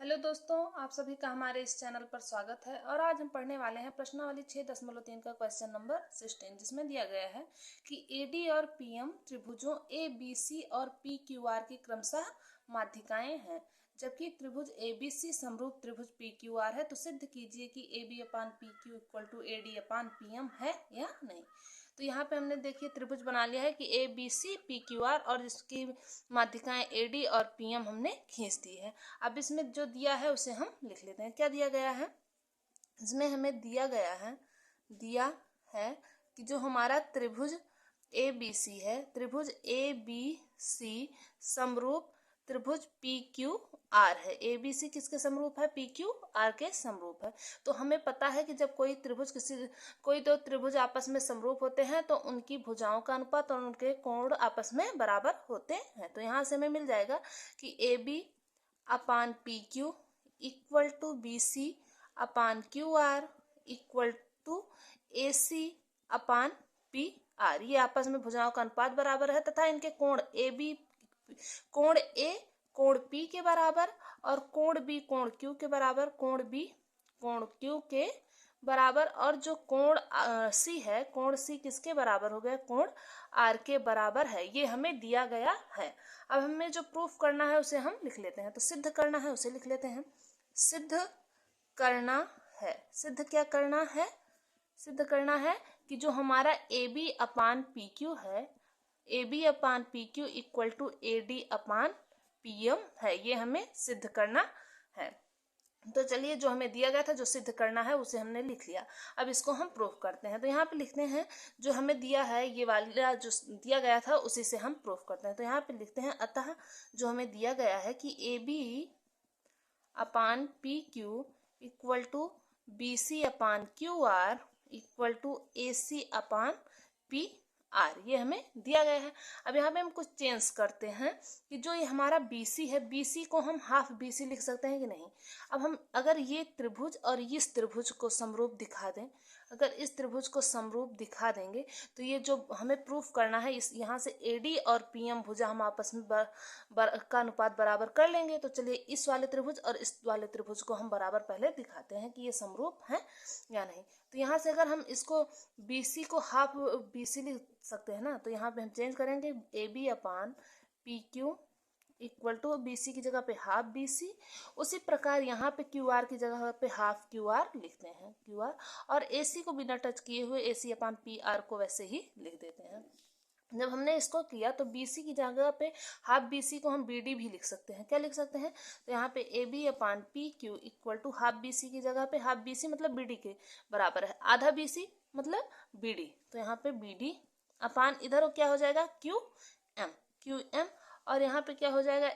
Hello दोस्तों, आप सभी का हमारे इस चैनल पर स्वागत है। और आज हम पढ़ने वाले हैं प्रश्नावली 6.3 का क्वेश्चन नंबर 16, जिसमें दिया गया है कि एडी और पीएम त्रिभुजों ए बी सी और पी क्यू आर की क्रमशः माध्यिकाएं हैं, जबकि त्रिभुज ए बी सी समरूप त्रिभुज पी क्यू आर है। तो सिद्ध कीजिए कि A B upon P Q equal to A D upon P M है या नहीं। तो यहाँ पे हमने देखिए त्रिभुज बना लिया है कि A B C P Q R, और इसकी माध्यिकाएं ए डी और पी एम हमने खींच दी है। अब इसमें जो दिया है उसे हम लिख लेते हैं। क्या दिया गया है? इसमें हमें दिया है कि जो हमारा त्रिभुज ए बी सी है, त्रिभुज ए बी सी समरूप त्रिभुज पी क्यू आर है। ए बी सी किसके समरूप है? पी क्यू आर के समरूप है। तो हमें पता है कि जब कोई दो त्रिभुज आपस में समरूप होते हैं तो उनकी भुजाओं का अनुपात और उनके कोण आपस में बराबर होते हैं। तो यहाँ से हमें मिल जाएगा कि A B upon P Q equal to B C upon Q R equal to A C upon P R. ये आपस में भुजाओं का अनुपात बराबर है तथा इनके कोण कोण ए कोण पी के बराबर और कोण बी कोण क्यू के बराबर, कोण बी कोण क्यू के बराबर, और जो कोण सी है, कोण सी किसके बराबर हो गया? कोण आर के बराबर है। ये हमें दिया गया है। अब हमें जो प्रूफ करना है उसे हम लिख लेते हैं। तो सिद्ध करना है उसे लिख लेते हैं। सिद्ध करना है, सिद्ध क्या करना है? सिद्ध करना है कि जो हमारा A B upon P Q है, A B upon P Q equal to A D upon P M है। ये हमें सिद्ध करना है। तो चलिए, जो हमें दिया गया था, जो सिद्ध करना है उसे हमने लिख लिया। अब इसको हम प्रूफ करते हैं। तो यहाँ पे लिखते हैं जो हमें दिया है, ये वाला जो दिया गया था उसी से हम प्रूफ करते हैं। तो यहाँ पे लिखते हैं अतः जो हमें दिया गया है कि A B upon P Q equal to B C upon Q R equal to A C upon P R, ये हमें दिया गया है। अब यहाँ पे हम कुछ चेंज करते हैं कि जो ये हमारा BC है, BC को हम हाफ BC लिख सकते हैं कि नहीं। अब हम अगर ये त्रिभुज और इस त्रिभुज को समरूप दिखा दें, अगर इस त्रिभुज को समरूप दिखा देंगे तो ये जो हमें प्रूफ करना है, इस यहाँ से AD और PM भुजा हम आपस में का अनुपात बराबर कर लेंगे। तो चलिए, इस वाले त्रिभुज और इस वाले त्रिभुज को हम बराबर पहले दिखाते हैं कि ये समरूप हैं या नहीं। तो यहाँ से अगर हम इसको BC को हाफ BC लिख सकते हैं ना, तो यहाँ पे हम चेंज करेंगे AB upon P Q equal to BC की जगह पे हाफ BC। उसी प्रकार यहाँ पे QR की जगह पे हाफ QR लिखते हैं, QR, और AC को बिना टच किए हुए AC अपान PR को वैसे ही लिख देते हैं। जब हमने इसको किया तो BC की जगह पे हाफ BC को हम BD भी लिख सकते हैं। क्या लिख सकते हैं? तो यहाँ पे AB upon PQ equal to half BC की जगह पे हाफ BC मतलब BD के बराबर है, आधा BC मतलब BD। तो यहाँ पे BD अपान इधर क्या हो जाएगा? QM, और यहाँ पे क्या हो जाएगा?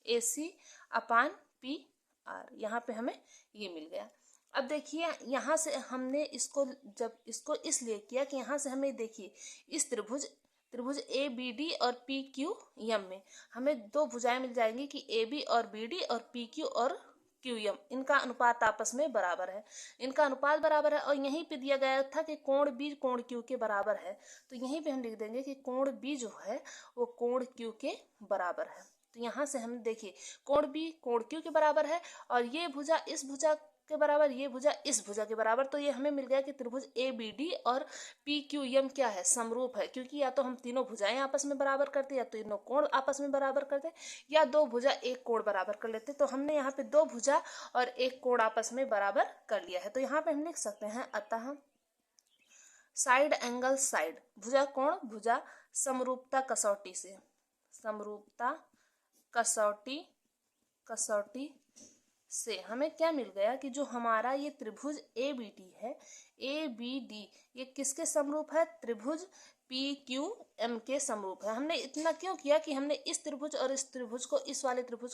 AC अपान PR। यहाँ पे हमें ये मिल गया। अब देखिए, यहाँ से हमने इसको इसलिए किया कि यहाँ से हमें देखिए इस त्रिभुज ABD और PQM में हमें दो भुजाएं मिल जाएंगी कि AB और BD और PQ और QM, इनका अनुपात आपस में बराबर है, इनका अनुपात बराबर है। और यहीं पे दिया गया था कि कोण B कोण Q के बराबर है, तो यहीं पे हम लिख देंगे कि कोण B जो है वो कोण Q के बराबर है। तो यहाँ से हम देखिए कोण B कोण Q के बराबर है, और ये भुजा इस भुजा के बराबर, ये भुजा इस भुजा के बराबर। तो ये हमें मिल गया कि त्रिभुज ABD और PQM क्या है? समरूप है, क्योंकि या तो हम तीनों भुजाएं आपस में बराबर करते, या तीनों कोण आपस में बराबर करते, या दो भुजा एक कोण बराबर कर लेते। तो हमने यहाँ पे दो भुजा और एक कोण आपस में बराबर कर लिया है। तो यहाँ पे हम लिख सकते हैं अतः साइड एंगल साइड भुजा कोण भुजा समरूपता कसौटी से, समरूपता कसौटी से हमें क्या मिल गया कि जो हमारा ये त्रिभुज ABD है, ABD ये किसके समरूप है? त्रिभुज PQM के समरूप है। हमने इतना क्यों किया कि हमने इस त्रिभुज और इस त्रिभुज को इस वाले त्रिभुज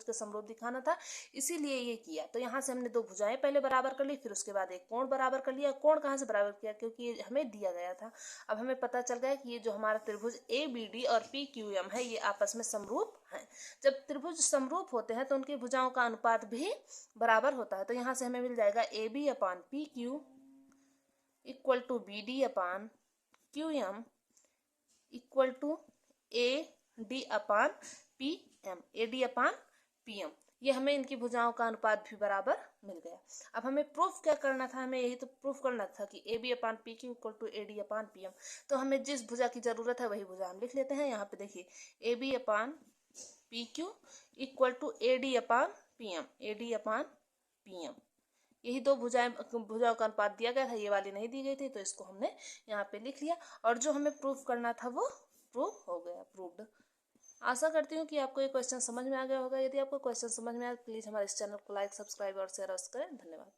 के समरूप दिखाना था, इसीलिए ये किया। तो यहाँ से हमने दो भुजाएं पहले बराबर कर ली, फिर उसके बाद एक कोण बराबर कर लिया। कोण कहाँ से बराबर किया? क्योंकि ये हमें दिया गया था। अब हमें पता चल गया कि ये जो हमारा त्रिभुज ABD और PQM है ये आपस में समरूप है। जब त्रिभुज समरूप होते हैं तो उनकी भुजाओं का अनुपात भी बराबर होता है। तो यहाँ से हमें मिल जाएगा AB upon PQ equal to BD upon QM equal to AD upon PM, AD upon PM। ये हमें इनकी भुजाओं का अनुपात भी बराबर मिल गया। अब हमें प्रूफ क्या करना था, हमें यही तो प्रूफ करना था कि A B upon P Q equal to A D upon P M. तो हमें जिस भुजा की जरूरत है वही भुजा हम लिख लेते हैं। यहाँ पे देखिए A B upon P Q equal to A D upon P M, A D upon P M. यही दो भुजाओं का अनुपात दिया गया था, ये वाली नहीं दी गई थी, तो इसको हमने यहाँ पे लिख लिया और जो हमें प्रूफ करना था वो प्रूफ हो गया, प्रूव्ड। आशा करती हूँ कि आपको ये क्वेश्चन समझ में आ गया होगा। यदि आपको क्वेश्चन समझ में आया तो प्लीज़ हमारे इस चैनल को लाइक, सब्सक्राइब और शेयर करें। धन्यवाद।